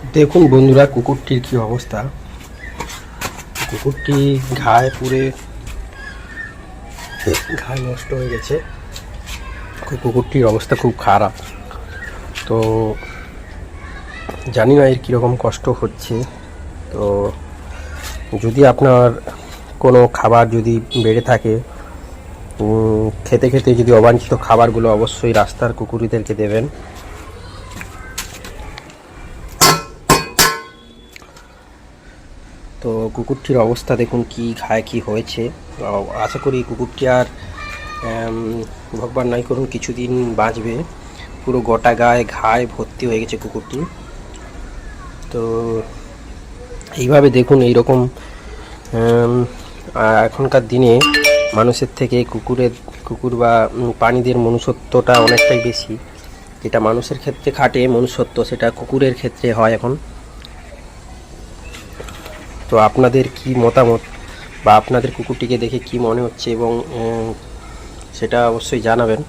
দেখুন বন্ধুরা, কুকুরটির কি অবস্থা। কুকুরটি ঘায়ে পুরে ঘায়ে নষ্ট হয়ে গেছে। কুকুরটির অবস্থা খুব খারাপ। তো জানি না এর কীরকম কষ্ট হচ্ছে। তো যদি আপনার কোনো খাবার যদি বেড়ে থাকে, খেতে খেতে যদি অবাঞ্ছিত খাবারগুলো অবশ্যই রাস্তার কুকুরদেরকে দেবেন। তো কুকুরটির অবস্থা দেখুন, কি ঘায়ে কি হয়েছে। আশা করি কুকুরটি আর ভগবান নাই করুন কিছুদিন বাঁচবে। পুরো গোটা গায়ে ঘায়ে ভর্তি হয়ে গেছে কুকুরটি। তো এইভাবে দেখুন, এইরকম এখনকার দিনে মানুষের থেকে কুকুর বা প্রাণীদের মনুষ্যত্বটা অনেকটাই বেশি। যেটা মানুষের ক্ষেত্রে খাটে মনুষ্যত্ব, সেটা কুকুরের ক্ষেত্রে হয় এখন। তো আপনাদের কি মতামত, বা আপনাদের কুকুরটিকে দেখে কি মনে হচ্ছে, এবং সেটা অবশ্যই জানাবেন।